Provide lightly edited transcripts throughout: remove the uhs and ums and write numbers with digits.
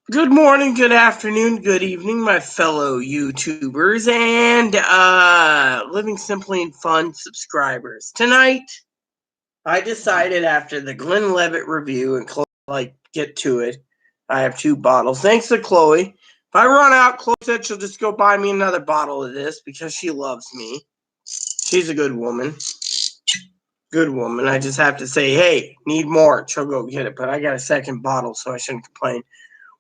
Good morning, good afternoon, good evening, my fellow YouTubers and Living Simply and Fun subscribers. Tonight, I decided after the Glenlivet review and Chloe, get to it. I have two bottles. Thanks to Chloe. If I run out, Chloe said she'll just go buy me another bottle of this because she loves me. She's a good woman. Good woman. I just have to say, hey, need more. She'll go get it, but I got a second bottle, so I shouldn't complain.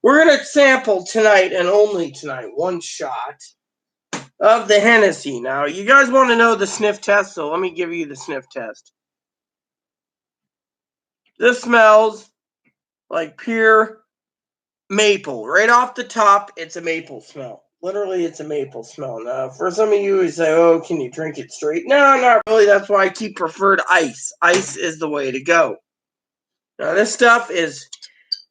We're going to sample tonight and only tonight one shot of the Hennessy. Now, you guys want to know the sniff test, so let me give you the sniff test. This smells like pure maple. Right off the top, it's a maple smell. Literally, it's a maple smell. Now, for some of you who say, oh, can you drink it straight? No, not really. That's why I keep preferred ice. Ice is the way to go. Now, this stuff is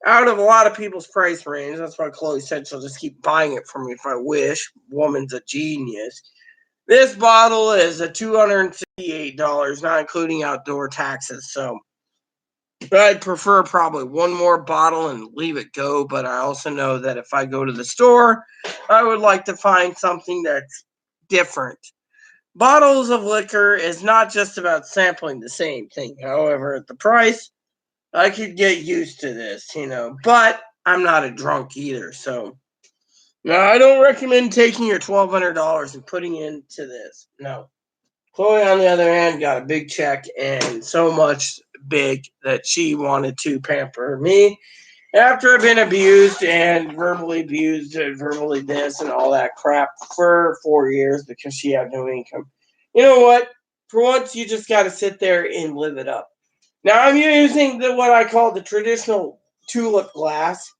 out of a lot of people's price range. That's why Chloe said she'll just keep buying it from me if I wish. Woman's a genius. This bottle is a $268, not including outdoor taxes. So I'd prefer probably one more bottle and leave it go. But I also know that if I go to the store, I would like to find something that's different. Bottles of liquor is not just about sampling the same thing. However, at the price, I could get used to this, but I'm not a drunk either. So, no, I don't recommend taking your $1,200 and putting into this. No. Chloe, on the other hand, got a big check and so much big that she wanted to pamper me after I've been abused and verbally this and all that crap for 4 years because she had no income. You know what? For once, you just got to sit there and live it up. Now I'm using what I call the traditional tulip glass,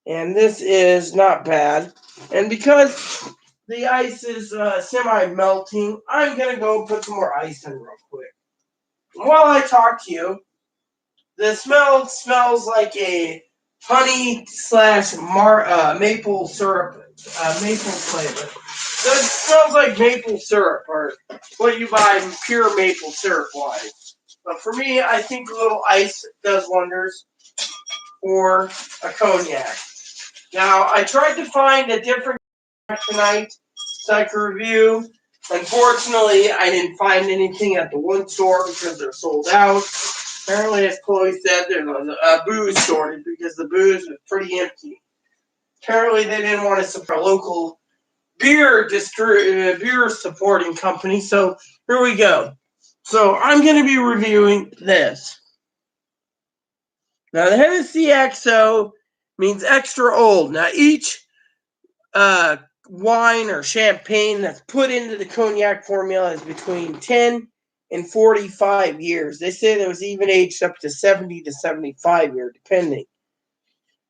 and this is not bad. And because the ice is semi-melting, I'm going to go put some more ice in real quick. While I talk to you, the smell smells like a honey slash maple syrup, maple flavor. So it smells like maple syrup, or what you buy pure maple syrup wise. But for me, I think a little ice does wonders for a cognac. Now, I tried to find a different tonight so I could review. Unfortunately, I didn't find anything at the one store because they're sold out. Apparently, as Chloe said, there was a booze shortage because the booze was pretty empty. Apparently, they didn't want to support a local beer supporting company. So here we go. So I'm going to be reviewing this. Now, the Hennessy XO means extra old. Now, each wine or champagne that's put into the cognac formula is between 10 and 45 years. They say there was even aged up to 70 to 75 years, depending.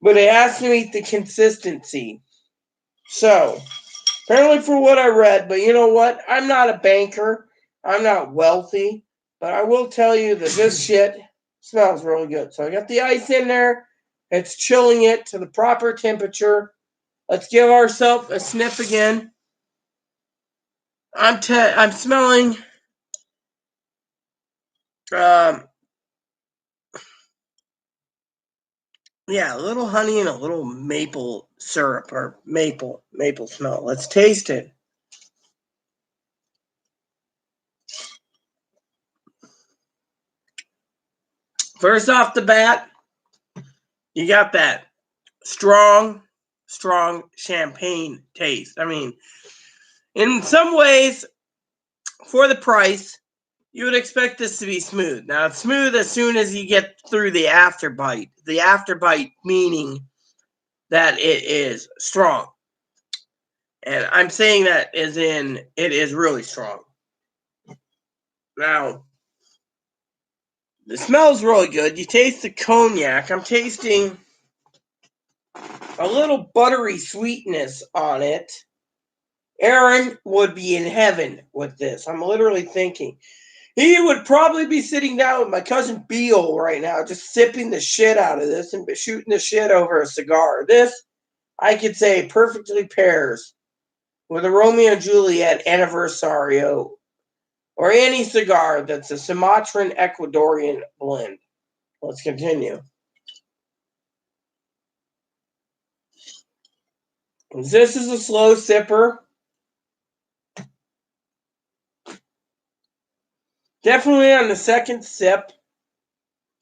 But it has to meet the consistency. So, apparently for what I read, but you know what? I'm not a banker. I'm not wealthy. But I will tell you that this shit smells really good. So I got the ice in there. It's chilling it to the proper temperature. Let's give ourselves a sniff again. I'm smelling yeah, a little honey and a little maple syrup or maple smell. Let's taste it. First off the bat, you got that strong champagne taste. I mean, in some ways, for the price, you would expect this to be smooth. Now, it's smooth as soon as you get through the afterbite. The afterbite meaning that it is strong. And I'm saying that as in it is really strong. Now, the smell's really good. You taste the cognac. I'm tasting a little buttery sweetness on it. Aaron would be in heaven with this. I'm literally thinking. He would probably be sitting down with my cousin Beal right now, just sipping the shit out of this and shooting the shit over a cigar. This, I could say, perfectly pairs with a Romeo and Juliet Anniversario or any cigar that's a Sumatran Ecuadorian blend. Let's continue. This is a slow sipper. Definitely on the second sip,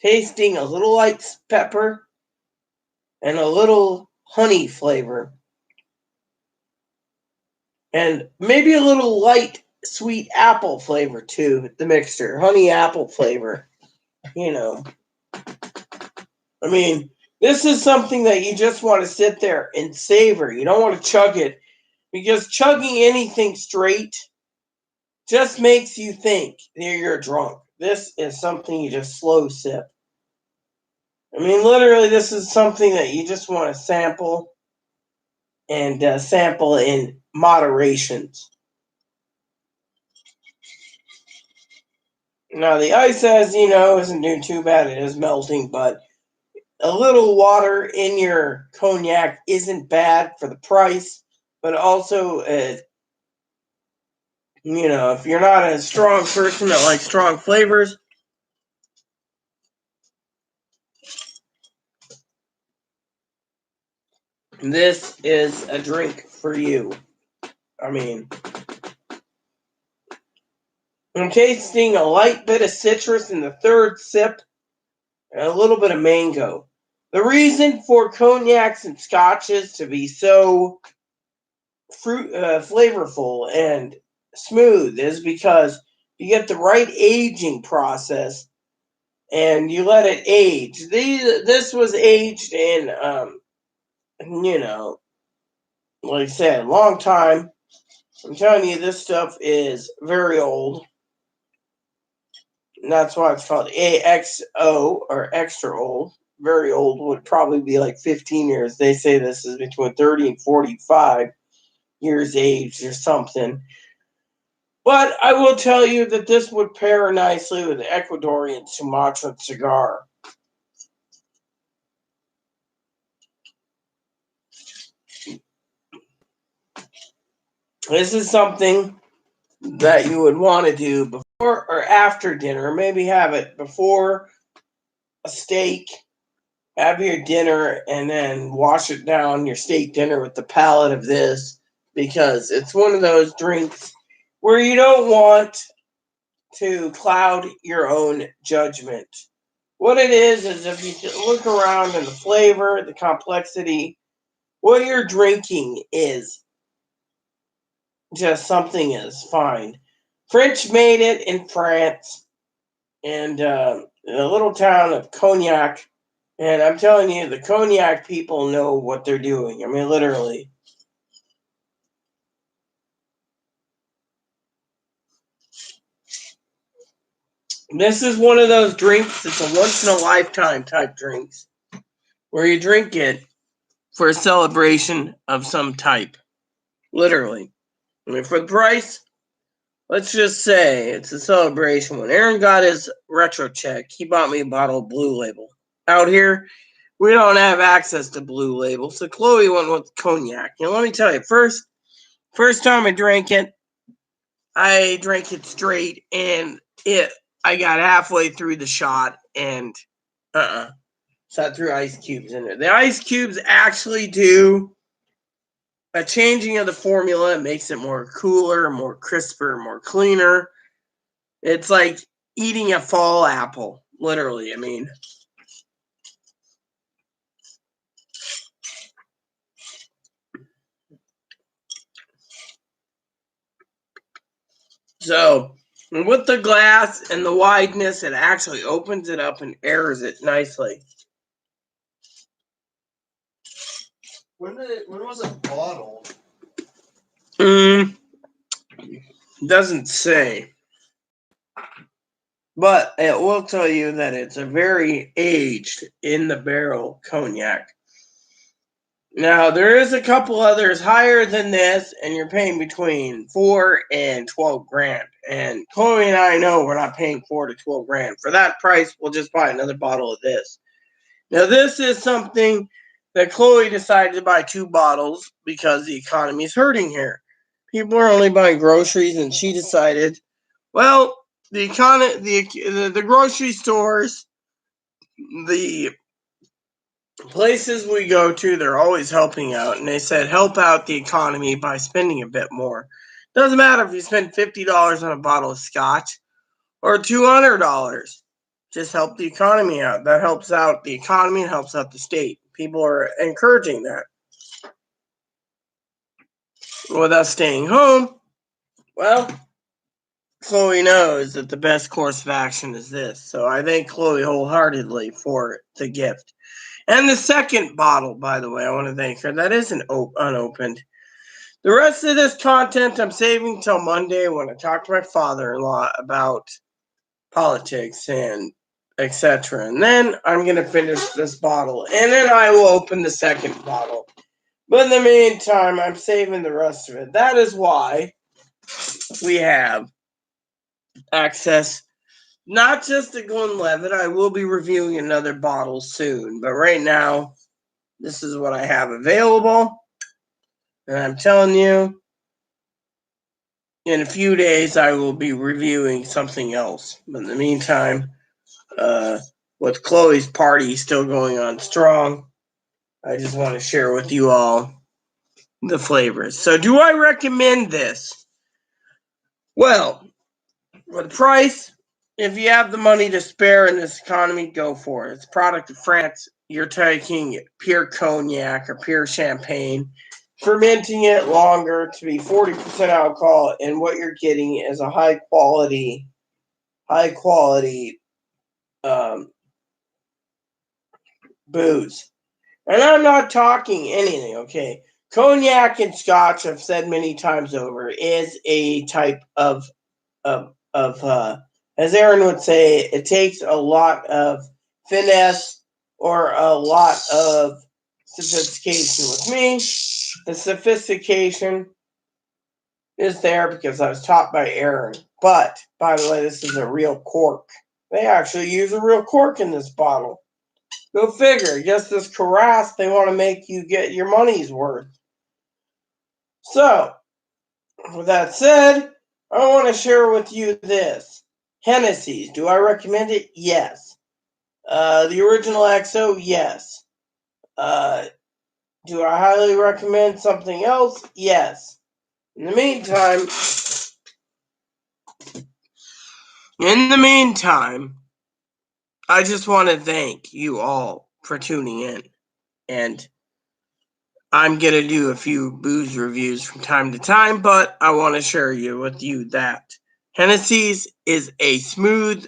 tasting a little light pepper and a little honey flavor. And maybe a little light sweet apple flavor too, the mixture. Honey apple flavor. You know. I mean, this is something that you just want to sit there and savor. You don't want to chug it because chugging anything straight just makes you think you're drunk. This is something you just slow sip. I mean, literally, this is something that you just want to sample and sample in moderations. Now, the ice, as you know, isn't doing too bad. It is melting, but a little water in your cognac isn't bad for the price, but also, if you're not a strong person that likes strong flavors, this is a drink for you. I mean, I'm tasting a light bit of citrus in the third sip and a little bit of mango. The reason for cognacs and scotches to be so flavorful and smooth is because you get the right aging process and you let it age. This was aged in, like I said, a long time. I'm telling you, this stuff is very old. And that's why it's called AXO or extra old. Very old would probably be like 15 years. They say this is between 30 and 45 years age or something. But I will tell you that this would pair nicely with the Ecuadorian Sumatra cigar. This is something that you would want to do before or after dinner. Maybe have it before a steak, have your dinner, and then wash it down your steak dinner with the palate of this because it's one of those drinks where you don't want to cloud your own judgment. What it is if you look around and the flavor, the complexity, what you're drinking is just something is fine. French made it in France and in a little town of Cognac. And I'm telling you, the Cognac people know what they're doing. I mean, literally. This is one of those drinks, it's a once in a lifetime type drinks where you drink it for a celebration of some type. Literally. I mean, for the price, let's just say it's a celebration. When Aaron got his retro check, he bought me a bottle of Blue Label. Out here, we don't have access to Blue Label, so Chloe went with cognac. And let me tell you, first time I drank it straight, and I got halfway through the shot, and so I threw ice cubes in there. The ice cubes actually do a changing of the formula. It makes it more cooler, more crisper, more cleaner. It's like eating a fall apple, literally. I mean, so with the glass and the wideness, it actually opens it up and airs it nicely. When was it bottled? Doesn't say. But it will tell you that it's a very aged in the barrel cognac. Now, there is a couple others higher than this, and you're paying between 4 and 12 grand. And Chloe and I know we're not paying 4 to 12 grand. For that price, we'll just buy another bottle of this. Now, this is something that Chloe decided to buy 2 bottles because the economy is hurting here. People are only buying groceries, and she decided, well, the grocery stores, the places we go to, they're always helping out. And they said, help out the economy by spending a bit more. Doesn't matter if you spend $50 on a bottle of scotch or $200. Just help the economy out. That helps out the economy and helps out the state. People are encouraging that. Without staying home, well, Chloe knows that the best course of action is this. So I thank Chloe wholeheartedly for the gift. And the second bottle, by the way, I want to thank her. That isn't unopened. The rest of this content I'm saving till Monday when I talk to my father-in-law about politics and etc. And then I'm going to finish this bottle. And then I will open the second bottle. But in the meantime, I'm saving the rest of it. That is why we have access not just to Glenlivet. I will be reviewing another bottle soon. But right now, this is what I have available. And I'm telling you, in a few days, I will be reviewing something else. But in the meantime, with Chloe's party still going on strong, I just want to share with you all the flavors. So do I recommend this? Well, for the price, if you have the money to spare in this economy, go for it. It's a product of France. You're taking pure cognac or pure champagne, fermenting it longer to be 40% alcohol, and what you're getting is a high quality booze. And I'm not talking anything, okay? Cognac and scotch, I've said many times over, is a type of as Aaron would say, it takes a lot of finesse or a lot of sophistication. With me, the sophistication is there because I was taught by Aaron. But, by the way, this is a real cork. They actually use a real cork in this bottle. Go figure. Just this Carasse, they want to make you get your money's worth. So, with that said, I want to share with you this. Hennessy's. Do I recommend it? Yes. The original XO? Yes. Do I highly recommend something else? Yes. In the meantime, I just want to thank you all for tuning in. And I'm going to do a few booze reviews from time to time, but I want to share with you that Hennessy's is a smooth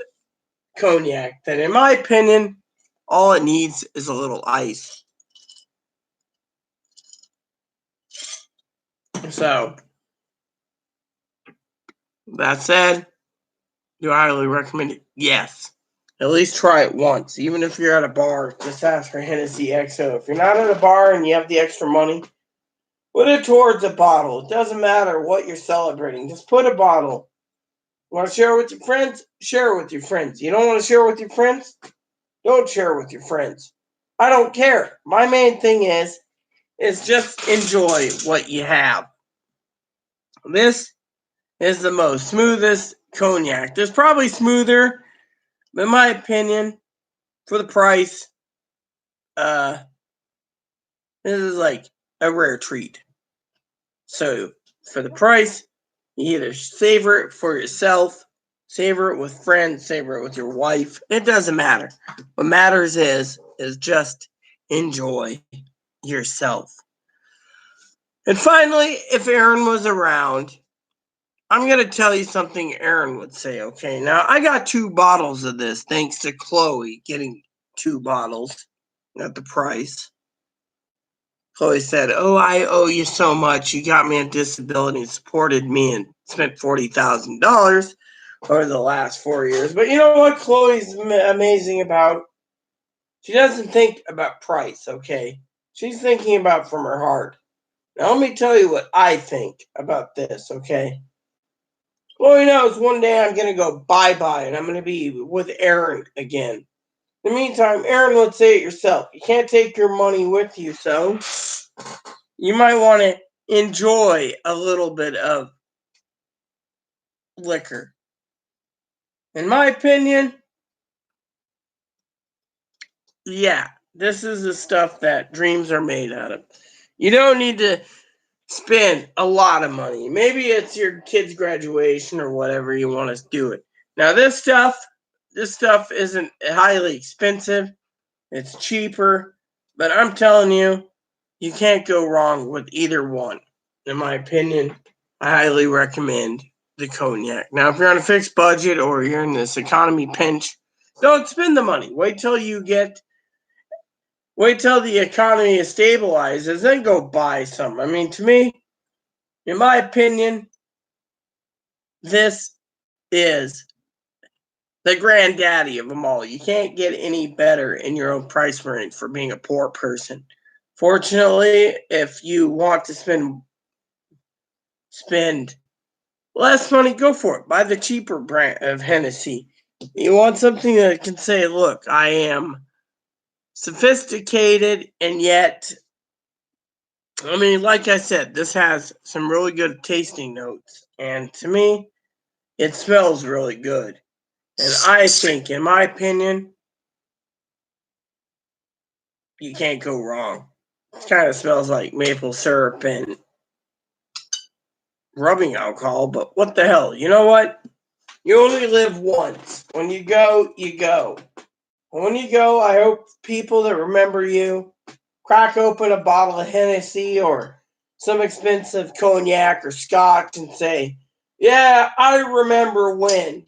cognac that, in my opinion, all it needs is a little ice. So, that said, do I highly recommend it? Yes. At least try it once. Even if you're at a bar, just ask for Hennessy XO. If you're not at a bar and you have the extra money, put it towards a bottle. It doesn't matter what you're celebrating. Just put a bottle. You want to share it with your friends? Share it with your friends. You don't want to share it with your friends? Don't share it with your friends. I don't care. My main thing is just enjoy what you have. This is the most smoothest cognac. There's probably smoother, but in my opinion, for the price, this is like a rare treat. So for the price, you either savor it for yourself, savor it with friends, savor it with your wife. It doesn't matter. What matters is just enjoy yourself. And finally, if Aaron was around, I'm going to tell you something Aaron would say, okay? Now, I got 2 bottles of this thanks to Chloe getting 2 bottles at the price. Chloe said, oh, I owe you so much. You got me on disability and supported me and spent $40,000 over the last 4 years. But you know what Chloe's amazing about? She doesn't think about price, okay? She's thinking about from her heart. Now, let me tell you what I think about this, okay? Chloe knows one day I'm going to go bye-bye and I'm going to be with Aaron again. In the meantime, Aaron would say it yourself. You can't take your money with you, so you might want to enjoy a little bit of liquor. In my opinion, yeah, This is the stuff that dreams are made out of. You don't need to spend a lot of money. Maybe it's your kid's graduation or whatever you want to do it. Now this stuff isn't highly expensive. It's cheaper, but I'm telling you, you can't go wrong with either one. In my opinion, I highly recommend the cognac. Now, if you're on a fixed budget or you're in this economy pinch, don't spend the money. Wait till the economy stabilizes, then go buy some. I mean, to me, in my opinion, this is the granddaddy of them all. You can't get any better in your own price range for being a poor person. Fortunately, if you want to spend less money, go for it. Buy the cheaper brand of Hennessy. You want something that can say, look, I am sophisticated, and yet, I mean, like I said, this has some really good tasting notes. And to me, it smells really good. And I think, in my opinion, you can't go wrong. It kind of smells like maple syrup and rubbing alcohol, but what the hell? You know what? You only live once. When you go, you go. When you go, I hope people that remember you crack open a bottle of Hennessy or some expensive cognac or scotch and say, yeah, I remember when.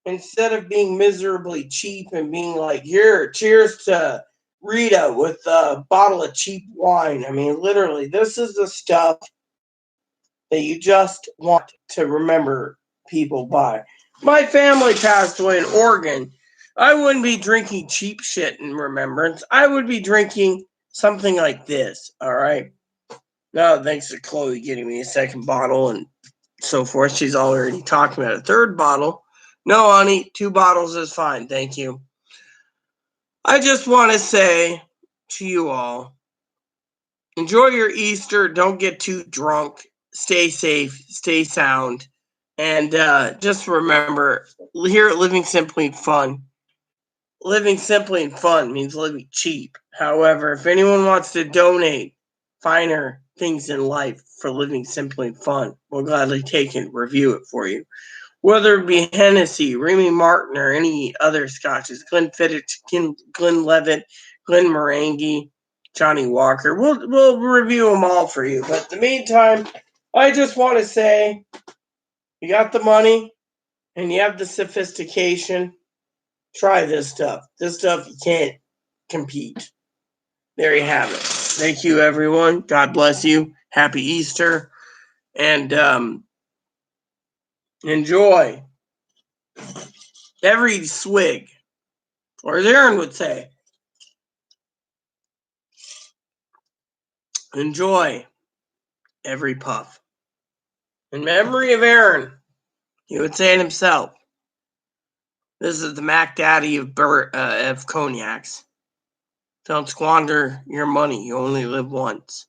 Instead of being miserably cheap and being like, here, cheers to Rita with a bottle of cheap wine. I mean, literally, this is the stuff that you just want to remember people by. My family passed away in Oregon. I wouldn't be drinking cheap shit in remembrance. I would be drinking something like this, all right? Now, thanks to Chloe getting me a second bottle and so forth, she's already talking about a third bottle. No, honey, 2 bottles is fine. Thank you. I just want to say to you all, enjoy your Easter. Don't get too drunk. Stay safe. Stay sound. And just remember, here at Living Simply Fun, living simply and fun means living cheap. However, if anyone wants to donate finer things in life for living simply and fun, we'll gladly take it and review it for you. Whether it be Hennessy, Remy Martin, or any other scotches, Glenfiddich, Glenlivet, Glenmorangie, Johnny Walker, we'll review them all for you. But in the meantime, I just want to say, you got the money and you have the sophistication. Try this stuff. This stuff you can't compete. There you have it. Thank you, everyone. God bless you. Happy Easter. And enjoy every swig, or as Aaron would say, enjoy every puff. In memory of Aaron, he would say it himself. This is the Mac Daddy of cognacs. Don't squander your money. You only live once.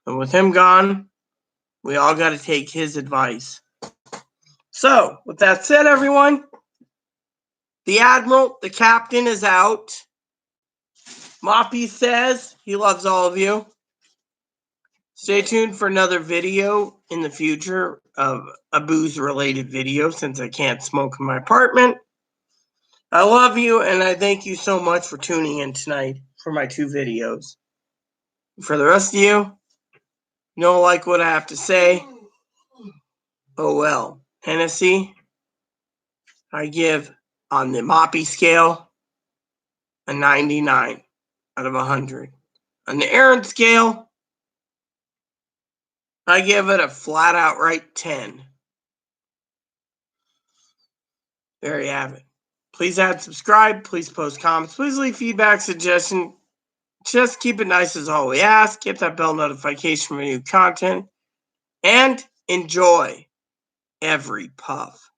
And with him gone, we all got to take his advice. So, with that said, everyone, the Admiral, the Captain, is out. Moppy says he loves all of you. Stay tuned for another video in the future of a booze-related video since I can't smoke in my apartment. I love you, and I thank you so much for tuning in tonight for my 2 videos. For the rest of you don't like what I have to say, oh well. Hennessy, I give on the Moppy scale a 99 out of 100. On the Aaron scale, I give it a flat outright 10. There you have it. Please add, subscribe. Please post comments. Please leave feedback, suggestion. Just keep it nice as all we ask. Get that bell notification for new content. And enjoy every puff.